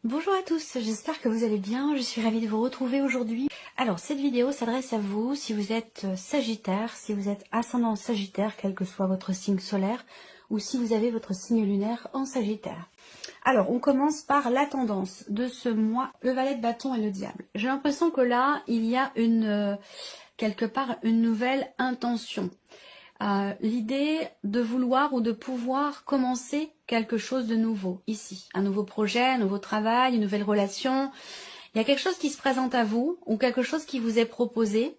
Bonjour à tous, j'espère que vous allez bien, je suis ravie de vous retrouver aujourd'hui. Alors cette vidéo s'adresse à vous si vous êtes Sagittaire, si vous êtes ascendant Sagittaire, quel que soit votre signe solaire, ou si vous avez votre signe lunaire en Sagittaire. Alors on commence par la tendance de ce mois, le valet de bâton et le diable. J'ai l'impression que là, il y a quelque part une nouvelle intention. L'idée de vouloir ou de pouvoir commencer quelque chose de nouveau ici, un nouveau projet, un nouveau travail, une nouvelle relation. Il y a quelque chose qui se présente à vous ou quelque chose qui vous est proposé.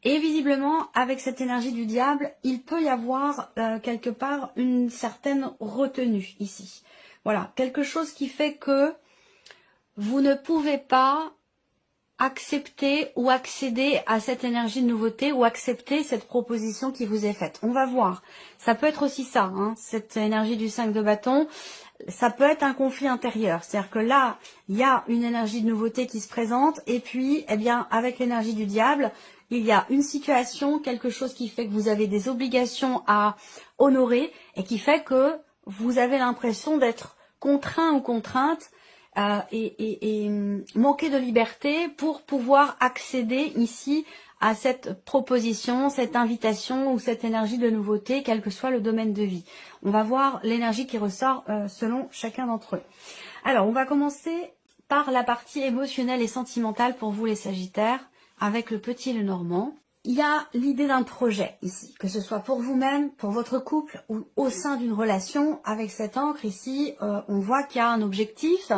Et visiblement, avec cette énergie du diable, il peut y avoir quelque part une certaine retenue ici. Voilà, quelque chose qui fait que vous ne pouvez pas accepter ou accéder à cette énergie de nouveauté ou accepter cette proposition qui vous est faite. On va voir. Ça peut être aussi ça, hein, cette énergie du 5 de bâton. Ça peut être un conflit intérieur. C'est-à-dire que là, il y a une énergie de nouveauté qui se présente et puis, eh bien, avec l'énergie du diable, il y a une situation, quelque chose qui fait que vous avez des obligations à honorer et qui fait que vous avez l'impression d'être contraint ou contrainte et manquer de liberté pour pouvoir accéder ici à cette proposition, cette invitation ou cette énergie de nouveauté, quel que soit le domaine de vie. On va voir l'énergie qui ressort selon chacun d'entre eux. Alors, on va commencer par la partie émotionnelle et sentimentale pour vous les Sagittaires, avec le petit Lenormand. Il y a l'idée d'un projet ici, que ce soit pour vous-même, pour votre couple ou au sein d'une relation. Avec cette encre ici, on voit qu'il y a un objectif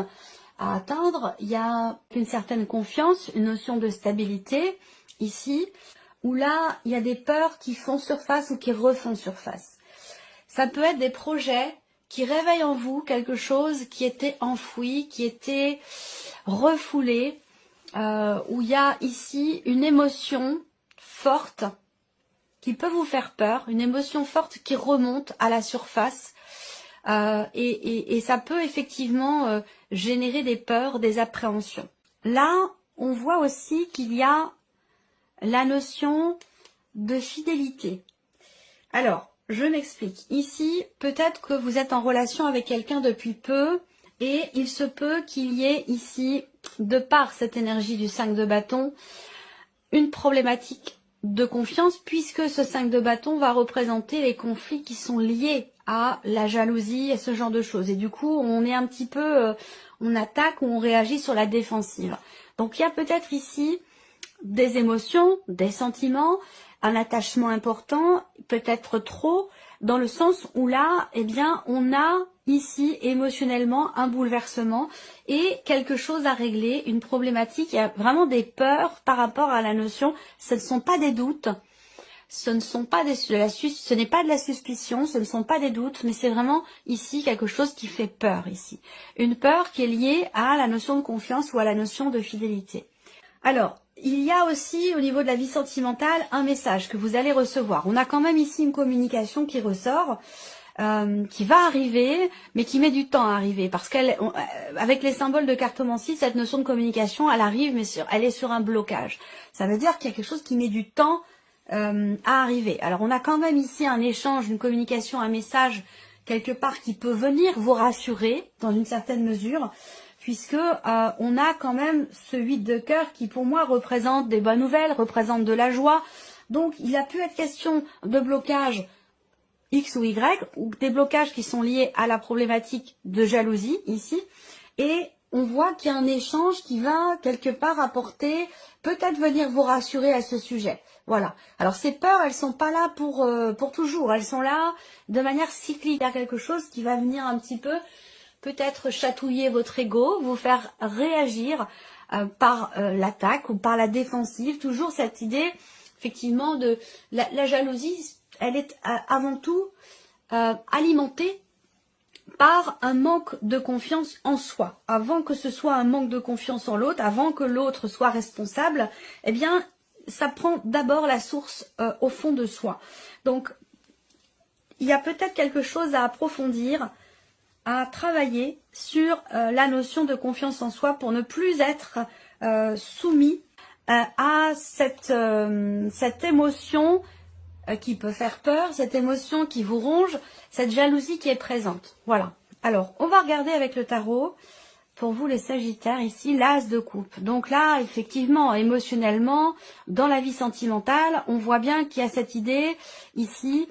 à atteindre. Il y a une certaine confiance, une notion de stabilité ici, où là, il y a des peurs qui font surface ou qui refont surface. Ça peut être des projets qui réveillent en vous quelque chose qui était enfoui, qui était refoulé, où il y a ici une émotion forte qui peut vous faire peur, une émotion forte qui remonte à la surface et ça peut effectivement générer des peurs, des appréhensions. Là, on voit aussi qu'il y a la notion de fidélité. Alors, je m'explique. Ici, peut-être que vous êtes en relation avec quelqu'un depuis peu et il se peut qu'il y ait ici, de par cette énergie du 5 de bâton, une problématique de confiance puisque ce 5 de bâton va représenter les conflits qui sont liés à la jalousie et ce genre de choses. Et du coup, on est un petit peu, on attaque ou on réagit sur la défensive. Donc il y a peut-être ici des émotions, des sentiments, un attachement important, peut-être trop, dans le sens où là, eh bien, on a ici émotionnellement un bouleversement et quelque chose à régler, une problématique. Il y a vraiment des peurs par rapport à la notion. Ce ne sont pas des doutes, ce n'est pas de la suspicion, ce ne sont pas des doutes, mais c'est vraiment ici quelque chose qui fait peur ici. Une peur qui est liée à la notion de confiance ou à la notion de fidélité. Alors, il y a aussi au niveau de la vie sentimentale un message que vous allez recevoir. On a quand même ici une communication qui ressort, qui va arriver, mais qui met du temps à arriver. Parce qu'avec les symboles de cartomancie, cette notion de communication, elle arrive, mais elle est sur un blocage. Ça veut dire qu'il y a quelque chose qui met du temps à arriver. Alors on a quand même ici un échange, une communication, un message quelque part qui peut venir vous rassurer dans une certaine mesure, puisque on a quand même ce 8 de cœur qui pour moi représente des bonnes nouvelles, représente de la joie. Donc il a pu être question de blocage X ou Y, ou des blocages qui sont liés à la problématique de jalousie ici, et on voit qu'il y a un échange qui va quelque part apporter, peut-être venir vous rassurer à ce sujet. Voilà. Alors ces peurs, elles sont pas là pour toujours, elles sont là de manière cyclique. Il y a quelque chose qui va venir un petit peu peut-être chatouiller votre ego, vous faire réagir par l'attaque ou par la défensive. Toujours cette idée, effectivement, de la jalousie, elle est avant tout alimentée par un manque de confiance en soi. Avant que ce soit un manque de confiance en l'autre, avant que l'autre soit responsable, eh bien, ça prend d'abord la source au fond de soi. Donc, il y a peut-être quelque chose à approfondir, à travailler sur la notion de confiance en soi pour ne plus être soumis à cette émotion qui peut faire peur, cette émotion qui vous ronge, cette jalousie qui est présente. Voilà. Alors, on va regarder avec le tarot pour vous les Sagittaires, ici, l'As de coupe. Donc là, effectivement, émotionnellement, dans la vie sentimentale, on voit bien qu'il y a cette idée, ici,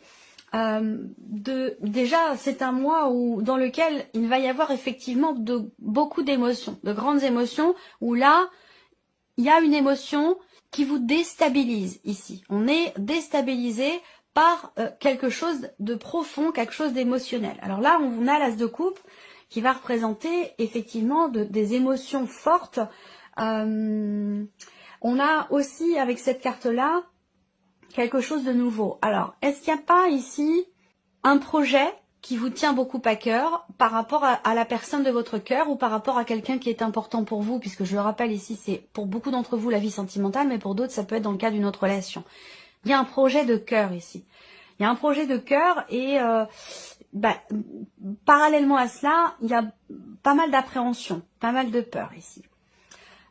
déjà, c'est un mois dans lequel il va y avoir effectivement beaucoup d'émotions, de grandes émotions, où là, il y a une émotion qui vous déstabilise ici. On est déstabilisé par quelque chose de profond, quelque chose d'émotionnel. Alors là, on a l'As de coupe, qui va représenter effectivement des émotions fortes. On a aussi avec cette carte-là quelque chose de nouveau. Alors, est-ce qu'il n'y a pas ici un projet qui vous tient beaucoup à cœur par rapport à la personne de votre cœur ou par rapport à quelqu'un qui est important pour vous, puisque je le rappelle ici, c'est pour beaucoup d'entre vous la vie sentimentale, mais pour d'autres, ça peut être dans le cas d'une autre relation. Il y a un projet de cœur ici. Il y a un projet de cœur et parallèlement à cela, il y a pas mal d'appréhension, pas mal de peur ici.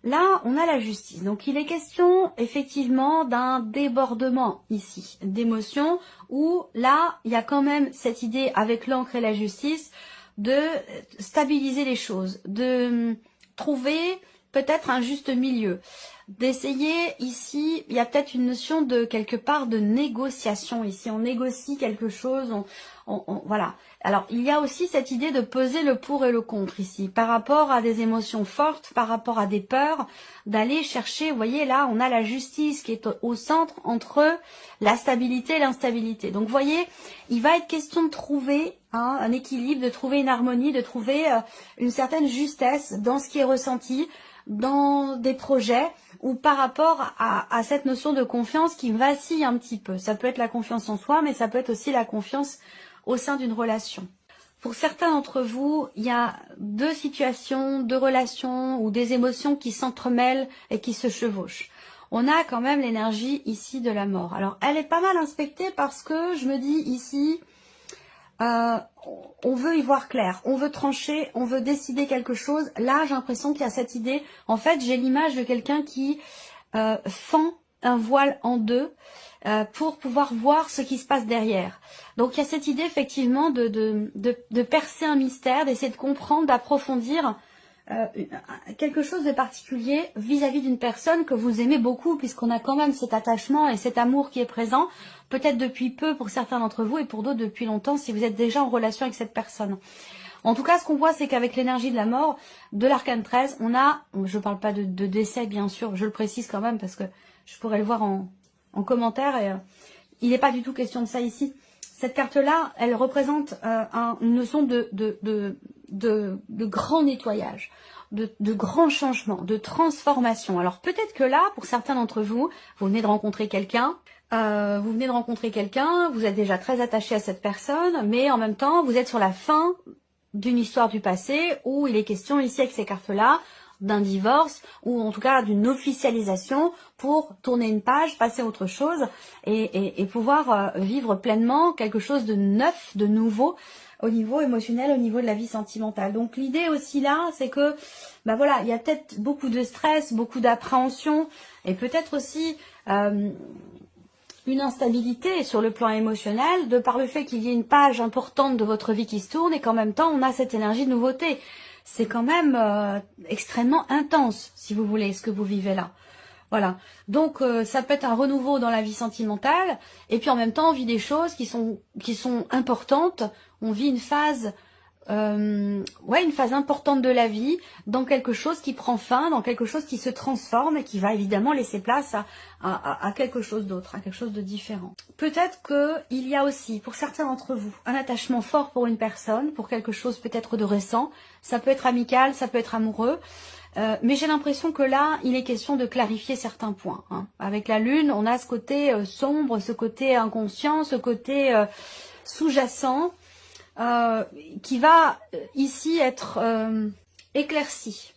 Là, on a la justice. Donc, il est question effectivement d'un débordement ici, d'émotions, où là, il y a quand même cette idée avec l'encre et la justice de stabiliser les choses, de trouver peut-être un juste milieu, d'essayer ici, il y a peut-être une notion de quelque part de négociation ici, on négocie quelque chose, voilà. Alors il y a aussi cette idée de peser le pour et le contre ici, par rapport à des émotions fortes, par rapport à des peurs, d'aller chercher, vous voyez là on a la justice qui est au centre entre la stabilité et l'instabilité. Donc vous voyez, il va être question de trouver un équilibre, de trouver une harmonie, de trouver une certaine justesse dans ce qui est ressenti, dans des projets ou par rapport à cette notion de confiance qui vacille un petit peu. Ça peut être la confiance en soi, mais ça peut être aussi la confiance au sein d'une relation. Pour certains d'entre vous, il y a deux situations, deux relations ou des émotions qui s'entremêlent et qui se chevauchent. On a quand même l'énergie ici de la mort. Alors, elle est pas mal inspectée parce que je me dis ici, on veut y voir clair, on veut trancher, on veut décider quelque chose. Là, j'ai l'impression qu'il y a cette idée. En fait, j'ai l'image de quelqu'un qui fend un voile en deux pour pouvoir voir ce qui se passe derrière. Donc, il y a cette idée effectivement de percer un mystère, d'essayer de comprendre, d'approfondir quelque chose de particulier vis-à-vis d'une personne que vous aimez beaucoup, puisqu'on a quand même cet attachement et cet amour qui est présent, peut-être depuis peu pour certains d'entre vous et pour d'autres depuis longtemps si vous êtes déjà en relation avec cette personne. En tout cas, ce qu'on voit, c'est qu'avec l'énergie de la mort, de l'arcane 13, on a, je ne parle pas de décès bien sûr, je le précise quand même parce que je pourrais le voir en commentaire et il n'est pas du tout question de ça ici. Cette carte-là, elle représente une notion de grand nettoyage, de grand changement, de transformation. Alors peut-être que là, pour certains d'entre vous, vous venez de rencontrer quelqu'un, vous êtes déjà très attaché à cette personne, mais en même temps, vous êtes sur la fin d'une histoire du passé où il est question ici avec ces cartes-là d'un divorce ou en tout cas d'une officialisation pour tourner une page, passer à autre chose et pouvoir vivre pleinement quelque chose de neuf, de nouveau au niveau émotionnel, au niveau de la vie sentimentale. Donc l'idée aussi là, c'est que voilà, il y a peut-être beaucoup de stress, beaucoup d'appréhension et peut-être aussi une instabilité sur le plan émotionnel de par le fait qu'il y ait une page importante de votre vie qui se tourne et qu'en même temps on a cette énergie de nouveauté. C'est quand même extrêmement intense, si vous voulez, ce que vous vivez là. Voilà. Donc, ça peut être un renouveau dans la vie sentimentale. Et puis, en même temps, on vit des choses qui sont importantes. On vit une phase, une phase importante de la vie dans quelque chose qui prend fin, dans quelque chose qui se transforme et qui va évidemment laisser place à quelque chose d'autre, à quelque chose de différent. Peut-être qu'il y a aussi, pour certains d'entre vous, un attachement fort pour une personne, pour quelque chose peut-être de récent. Ça peut être amical, ça peut être amoureux. Mais j'ai l'impression que là, il est question de clarifier certains points. Hein. Avec la Lune, on a ce côté sombre, ce côté inconscient, ce côté sous-jacent qui va ici être éclairci.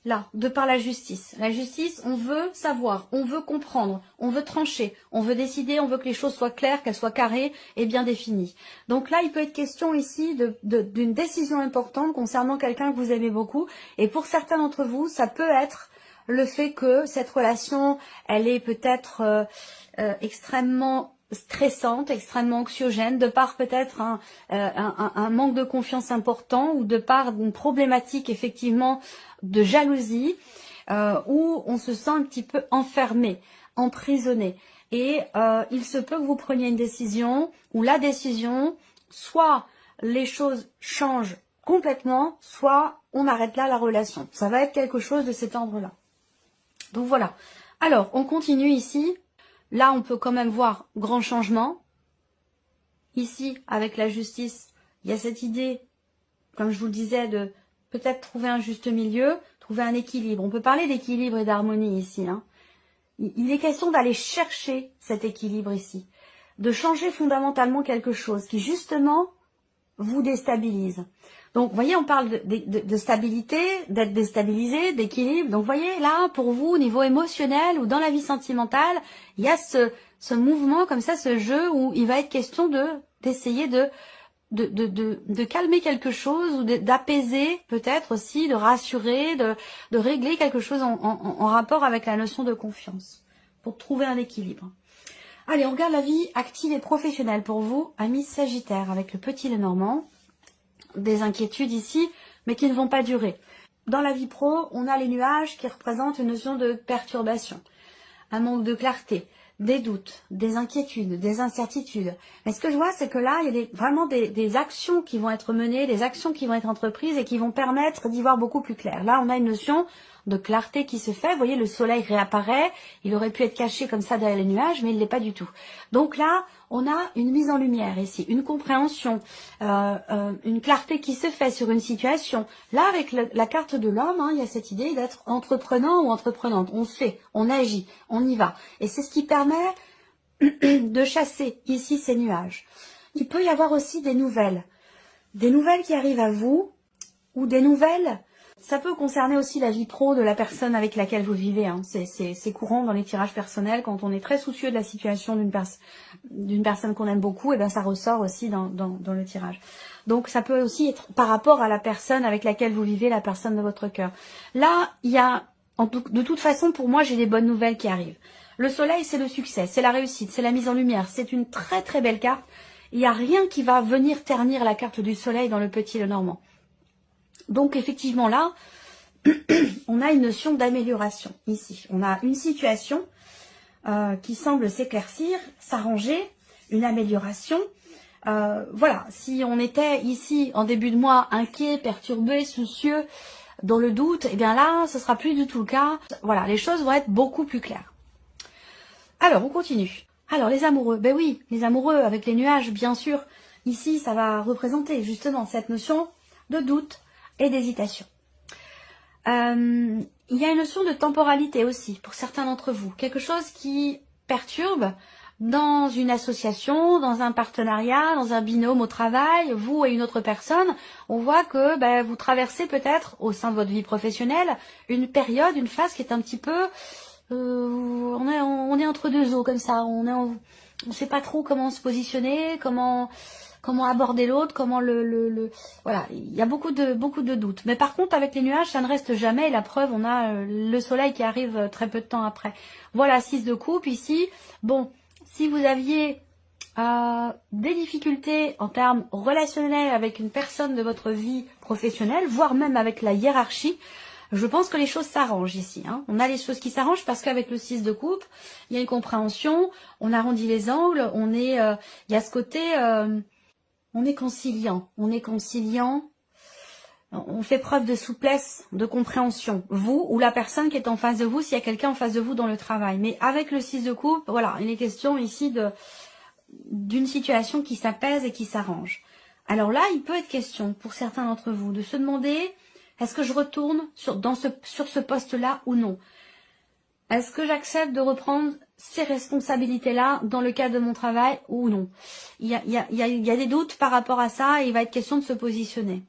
Là, de par la justice. La justice, on veut savoir, on veut comprendre, on veut trancher, on veut décider, on veut que les choses soient claires, qu'elles soient carrées et bien définies. Donc là, il peut être question ici d'une décision importante concernant quelqu'un que vous aimez beaucoup. Et pour certains d'entre vous, ça peut être le fait que cette relation, elle est peut-être extrêmement stressante, extrêmement anxiogène, de par peut-être un manque de confiance important ou de par une problématique effectivement de jalousie où on se sent un petit peu enfermé, emprisonné. Et il se peut que vous preniez une décision où la décision, soit les choses changent complètement, soit on arrête là la relation. Ça va être quelque chose de cet ordre-là. Donc voilà. Alors, on continue ici. Là, on peut quand même voir grand changement. Ici, avec la justice, il y a cette idée, comme je vous le disais, de peut-être trouver un juste milieu, trouver un équilibre. On peut parler d'équilibre et d'harmonie ici. Hein. Il est question d'aller chercher cet équilibre ici, de changer fondamentalement quelque chose qui, justement, vous déstabilise. Donc, vous voyez, on parle de stabilité, d'être déstabilisé, d'équilibre. Donc, vous voyez, là, pour vous, au niveau émotionnel ou dans la vie sentimentale, il y a ce mouvement comme ça, ce jeu où il va être question d'essayer de calmer quelque chose ou d'apaiser peut-être aussi, de rassurer, de régler quelque chose en rapport avec la notion de confiance pour trouver un équilibre. Allez, on regarde la vie active et professionnelle pour vous, amis Sagittaire, avec le petit Lenormand. Des inquiétudes ici, mais qui ne vont pas durer. Dans la vie pro, on a les nuages qui représentent une notion de perturbation, un manque de clarté, des doutes, des inquiétudes, des incertitudes. Mais ce que je vois, c'est que là, il y a vraiment des actions qui vont être menées, des actions qui vont être entreprises et qui vont permettre d'y voir beaucoup plus clair. Là, on a une notion de clarté qui se fait. Vous voyez, le soleil réapparaît. Il aurait pu être caché comme ça derrière les nuages, mais il ne l'est pas du tout. Donc là, on a une mise en lumière ici, une compréhension, une clarté qui se fait sur une situation. Là, avec la carte de l'homme, hein, il y a cette idée d'être entreprenant ou entreprenante. On fait, on agit, on y va. Et c'est ce qui permet de chasser ici ces nuages. Il peut y avoir aussi des nouvelles qui arrivent à vous, ou des nouvelles. Ça peut concerner aussi la vie pro de la personne avec laquelle vous vivez. Hein. C'est courant dans les tirages personnels, quand on est très soucieux de la situation d'une personne qu'on aime beaucoup, et bien ça ressort aussi dans le tirage. Donc ça peut aussi être par rapport à la personne avec laquelle vous vivez, la personne de votre cœur. Là, il y a, de toute façon, pour moi, j'ai des bonnes nouvelles qui arrivent. Le soleil, c'est le succès, c'est la réussite, c'est la mise en lumière. C'est une très très belle carte. Il n'y a rien qui va venir ternir la carte du soleil dans le petit Lenormand. Donc effectivement là, on a une notion d'amélioration ici. On a une situation qui semble s'éclaircir, s'arranger, une amélioration. Voilà, si on était ici en début de mois inquiet, perturbé, soucieux, dans le doute, eh bien là, ce sera plus du tout le cas. Voilà, les choses vont être beaucoup plus claires. Alors, on continue. Alors, les amoureux, ben oui, les amoureux avec les nuages, bien sûr. Ici, ça va représenter justement cette notion de doute et d'hésitation. Il y a une notion de temporalité aussi, pour certains d'entre vous. Quelque chose qui perturbe dans une association, dans un partenariat, dans un binôme au travail, vous et une autre personne. On voit que vous traversez peut-être, au sein de votre vie professionnelle, une période, une phase qui est un petit peu... on est entre deux eaux comme ça, on ne sait pas trop comment se positionner, comment aborder l'autre, comment voilà, il y a beaucoup de doutes. Mais par contre, avec les nuages, ça ne reste jamais. Et la preuve, on a le soleil qui arrive très peu de temps après. Voilà, 6 de coupe ici. Bon, si vous aviez des difficultés en termes relationnels avec une personne de votre vie professionnelle, voire même avec la hiérarchie, je pense que les choses s'arrangent ici. Hein. On a les choses qui s'arrangent parce qu'avec le 6 de coupe, il y a une compréhension, on arrondit les angles, il y a ce côté... on est conciliant, on fait preuve de souplesse, de compréhension, vous ou la personne qui est en face de vous, s'il y a quelqu'un en face de vous dans le travail. Mais avec le 6 de coupe, voilà, il est question ici d'une situation qui s'apaise et qui s'arrange. Alors là, il peut être question, pour certains d'entre vous, de se demander, est-ce que je retourne sur ce poste-là ou non? Est-ce que j'accepte de reprendre ces responsabilités-là dans le cadre de mon travail ou non? Il y a des doutes par rapport à ça et il va être question de se positionner.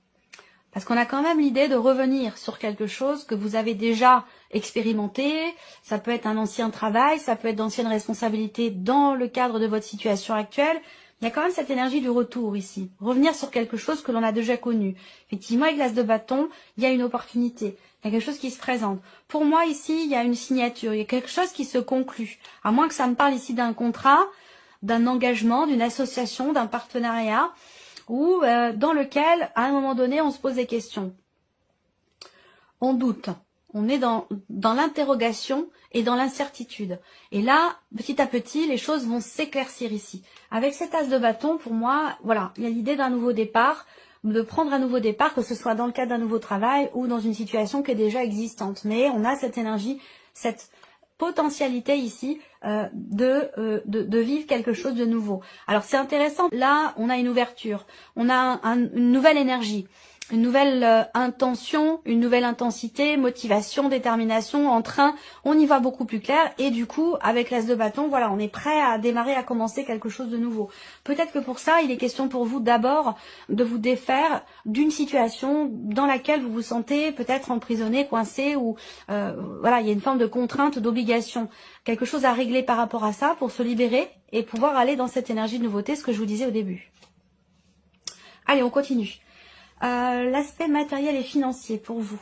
Parce qu'on a quand même l'idée de revenir sur quelque chose que vous avez déjà expérimenté. Ça peut être un ancien travail, ça peut être d'anciennes responsabilités dans le cadre de votre situation actuelle. Il y a quand même cette énergie du retour ici. Revenir sur quelque chose que l'on a déjà connu. Effectivement, avec l'as de bâton, il y a une opportunité. Il y a quelque chose qui se présente. Pour moi, ici, il y a une signature. Il y a quelque chose qui se conclut. À moins que ça me parle ici d'un contrat. d'un engagement, d'une association, d'un partenariat, ou dans lequel, à un moment donné, on se pose des questions. On doute. On est dans l'interrogation et dans l'incertitude. Et là, petit à petit, les choses vont s'éclaircir ici. Avec cet as de bâton, pour moi, voilà, il y a l'idée d'un nouveau départ, de prendre un nouveau départ, que ce soit dans le cadre d'un nouveau travail ou dans une situation qui est déjà existante. Mais on a cette énergie, cette potentialité ici de vivre quelque chose de nouveau. Alors c'est intéressant, là on a une ouverture, on a une nouvelle énergie, une nouvelle intention, une nouvelle intensité, motivation, détermination, entrain, on y voit beaucoup plus clair et du coup avec l'as de bâton, voilà, on est prêt à démarrer, à commencer quelque chose de nouveau. Peut-être que pour ça, il est question pour vous d'abord de vous défaire d'une situation dans laquelle vous vous sentez peut-être emprisonné, coincé ou voilà, il y a une forme de contrainte, d'obligation, quelque chose à régler par rapport à ça pour se libérer et pouvoir aller dans cette énergie de nouveauté, ce que je vous disais au début. Allez, on continue. L'aspect matériel et financier pour vous.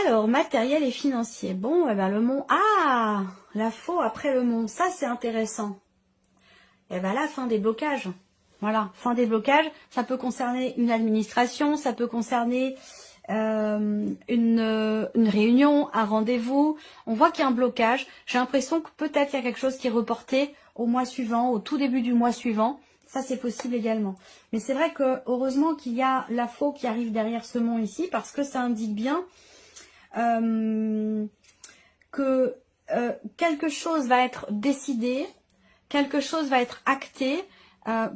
Alors, matériel et financier. Bon, eh ben, le mont. Ah, la faux après le mont. Ça, c'est intéressant. Eh ben là, fin des blocages. Voilà, fin des blocages. Ça peut concerner une administration, ça peut concerner une réunion, un rendez-vous. On voit qu'il y a un blocage. J'ai l'impression que peut-être il y a quelque chose qui est reporté au mois suivant, au tout début du mois suivant. Ça, c'est possible également. Mais c'est vrai que heureusement qu'il y a la faux qui arrive derrière ce mont ici, parce que ça indique bien que quelque chose va être décidé, quelque chose va être acté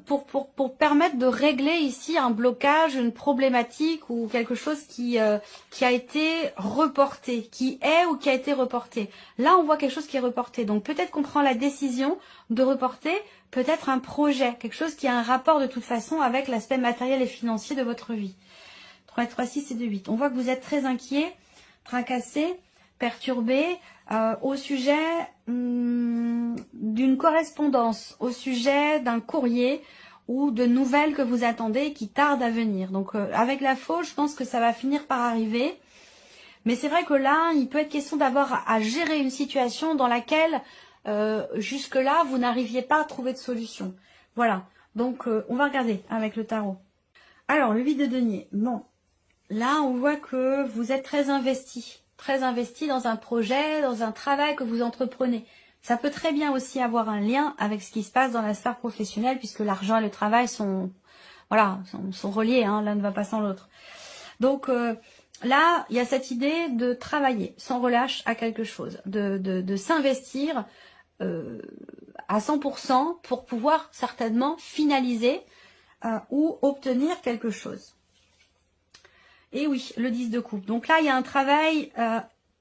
pour permettre de régler ici un blocage, une problématique ou quelque chose qui a été reporté, qui est ou qui a été reporté. Là, on voit quelque chose qui est reporté. Donc peut-être qu'on prend la décision de reporter peut-être un projet, quelque chose qui a un rapport de toute façon avec l'aspect matériel et financier de votre vie. 3, 3, 6 et 2, 8. On voit que vous êtes très inquiet, tracassé, perturbé au sujet d'une correspondance, au sujet d'un courrier ou de nouvelles que vous attendez qui tardent à venir. Donc avec la faux, je pense que ça va finir par arriver. Mais c'est vrai que là, il peut être question d'avoir à gérer une situation dans laquelle jusque-là, vous n'arriviez pas à trouver de solution. Voilà. Donc, on va regarder avec le tarot. Alors, le 8 de denier. Bon. Là, on voit que vous êtes très investi dans un projet, dans un travail que vous entreprenez. Ça peut très bien aussi avoir un lien avec ce qui se passe dans la sphère professionnelle, puisque l'argent et le travail sont reliés, hein, l'un ne va pas sans l'autre. Donc, là, il y a cette idée de travailler sans relâche à quelque chose, de s'investir à 100% pour pouvoir certainement finaliser ou obtenir quelque chose. Et oui, le 10 de coupe. Donc là, il y a un travail,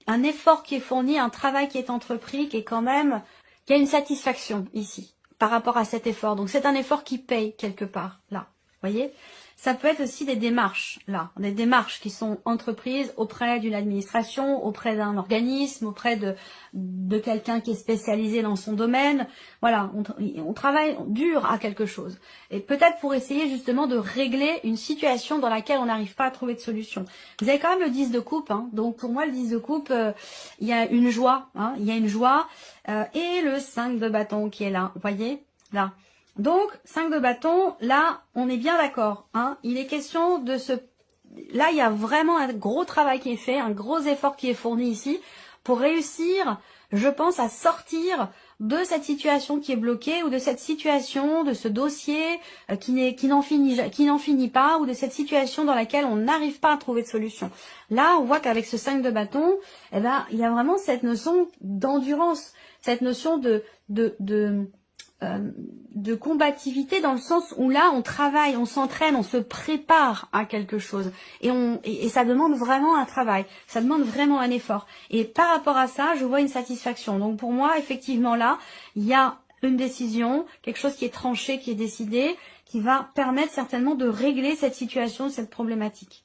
un effort qui est fourni, un travail qui est entrepris, qui est quand même, qui a une satisfaction ici par rapport à cet effort. Donc c'est un effort qui paye quelque part, là. Vous voyez ? Ça peut être aussi des démarches, là, des démarches qui sont entreprises auprès d'une administration, auprès d'un organisme, auprès de quelqu'un qui est spécialisé dans son domaine. Voilà, on travaille dur à quelque chose. Et peut-être pour essayer justement de régler une situation dans laquelle on n'arrive pas à trouver de solution. Vous avez quand même le 10 de coupe, hein, donc pour moi le 10 de coupe, il y a une joie, hein, il y a une joie, et le 5 de bâton qui est là, vous voyez, là. Donc, 5 de bâton, là, on est bien d'accord. Hein, il est question de ce... Là, il y a vraiment un gros travail qui est fait, un gros effort qui est fourni ici pour réussir, je pense, à sortir de cette situation qui est bloquée ou de cette situation, de ce dossier qui n'en finit pas ou de cette situation dans laquelle on n'arrive pas à trouver de solution. Là, on voit qu'avec ce 5 de bâton, eh ben, il y a vraiment cette notion d'endurance, cette notion de combativité dans le sens où là on travaille, on s'entraîne, on se prépare à quelque chose et ça demande vraiment un travail, ça demande vraiment un effort et par rapport à ça je vois une satisfaction. Donc pour moi effectivement là il y a une décision, quelque chose qui est tranché, qui est décidé, qui va permettre certainement de régler cette situation, cette problématique.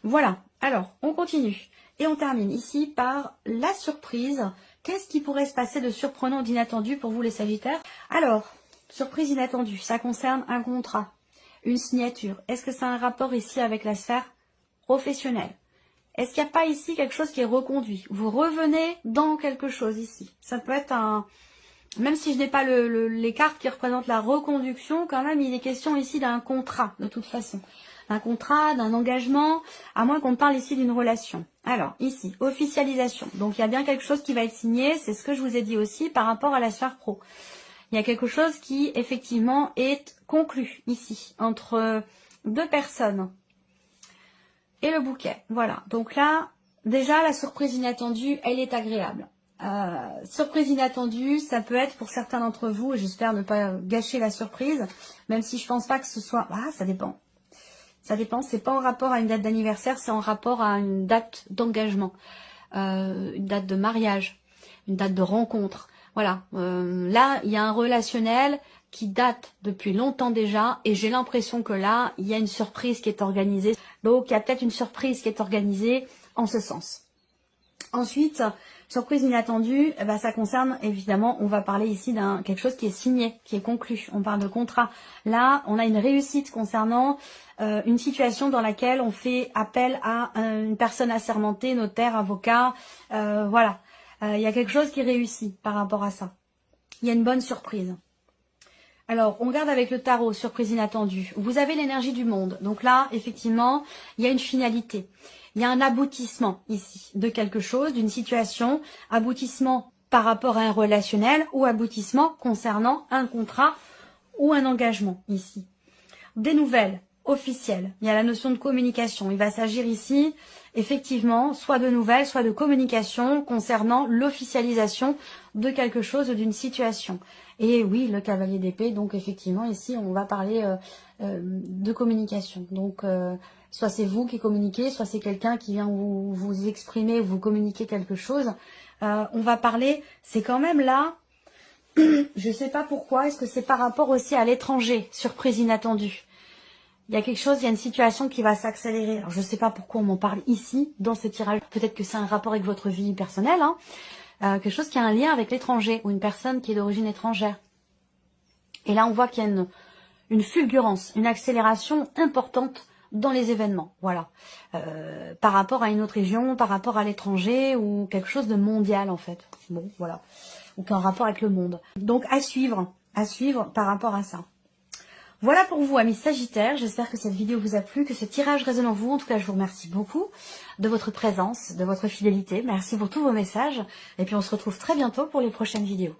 Voilà, alors on continue et on termine ici par la surprise. Qu'est-ce qui pourrait se passer de surprenant, d'inattendu pour vous les Sagittaires? Alors, surprise inattendue, ça concerne un contrat, une signature. Est-ce que ça a un rapport ici avec la sphère professionnelle? Est-ce qu'il n'y a pas ici quelque chose qui est reconduit? Vous revenez dans quelque chose ici. Ça peut être Même si je n'ai pas les cartes qui représentent la reconduction, quand même, il est question ici d'un contrat, de toute façon. Un contrat, d'un engagement, à moins qu'on parle ici d'une relation. Alors, ici, officialisation. Donc, il y a bien quelque chose qui va être signé, c'est ce que je vous ai dit aussi par rapport à la sphère pro. Il y a quelque chose qui, effectivement, est conclu ici, entre deux personnes. Et le bouquet, voilà. Donc là, déjà, la surprise inattendue, elle est agréable. Surprise inattendue, ça peut être pour certains d'entre vous, et j'espère ne pas gâcher la surprise, même si je pense pas que ce soit... Ah, ça dépend. Ça dépend, c'est pas en rapport à une date d'anniversaire, c'est en rapport à une date d'engagement, une date de mariage, une date de rencontre. Voilà, là, il y a un relationnel qui date depuis longtemps déjà, et j'ai l'impression que là, il y a une surprise qui est organisée. Donc, il y a peut-être une surprise qui est organisée en ce sens. Ensuite, surprise inattendue, eh ben, ça concerne, évidemment, on va parler ici d'un quelque chose qui est signé, qui est conclu. On parle de contrat. Là, on a une réussite concernant une situation dans laquelle on fait appel à une personne assermentée, notaire, avocat. Voilà, il y a quelque chose qui réussit par rapport à ça. Il y a une bonne surprise. Alors, on regarde avec le tarot, surprise inattendue. Vous avez l'énergie du monde. Donc là, effectivement, il y a une finalité. Il y a un aboutissement ici de quelque chose, d'une situation. Aboutissement par rapport à un relationnel ou aboutissement concernant un contrat ou un engagement ici. Des nouvelles officielles. Il y a la notion de communication. Il va s'agir ici, effectivement, soit de nouvelles, soit de communication concernant l'officialisation de quelque chose ou d'une situation. Et oui, le cavalier d'épée, donc effectivement, ici, on va parler de communication. Donc, soit c'est vous qui communiquez, soit c'est quelqu'un qui vient vous exprimer, vous communiquer quelque chose. On va parler, c'est quand même là, je ne sais pas pourquoi, est-ce que c'est par rapport aussi à l'étranger, surprise inattendue. Il y a quelque chose, il y a une situation qui va s'accélérer. Alors, je ne sais pas pourquoi on m'en parle ici, dans ce tirage. Peut-être que c'est un rapport avec votre vie personnelle, hein. Quelque chose qui a un lien avec l'étranger ou une personne qui est d'origine étrangère. Et là, on voit qu'il y a une fulgurance, une accélération importante dans les événements. Voilà. Par rapport à une autre région, par rapport à l'étranger ou quelque chose de mondial, en fait. Bon, voilà. Ou qui a un rapport avec le monde. Donc, à suivre par rapport à ça. Voilà pour vous, amis Sagittaires. J'espère que cette vidéo vous a plu, que ce tirage résonne en vous. En tout cas, je vous remercie beaucoup de votre présence, de votre fidélité. Merci pour tous vos messages. Et puis, on se retrouve très bientôt pour les prochaines vidéos.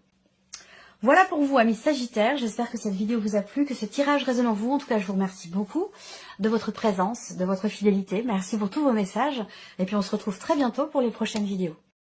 Voilà pour vous, amis Sagittaires. J'espère que cette vidéo vous a plu, que ce tirage résonne en vous. En tout cas, je vous remercie beaucoup de votre présence, de votre fidélité. Merci pour tous vos messages. Et puis, on se retrouve très bientôt pour les prochaines vidéos.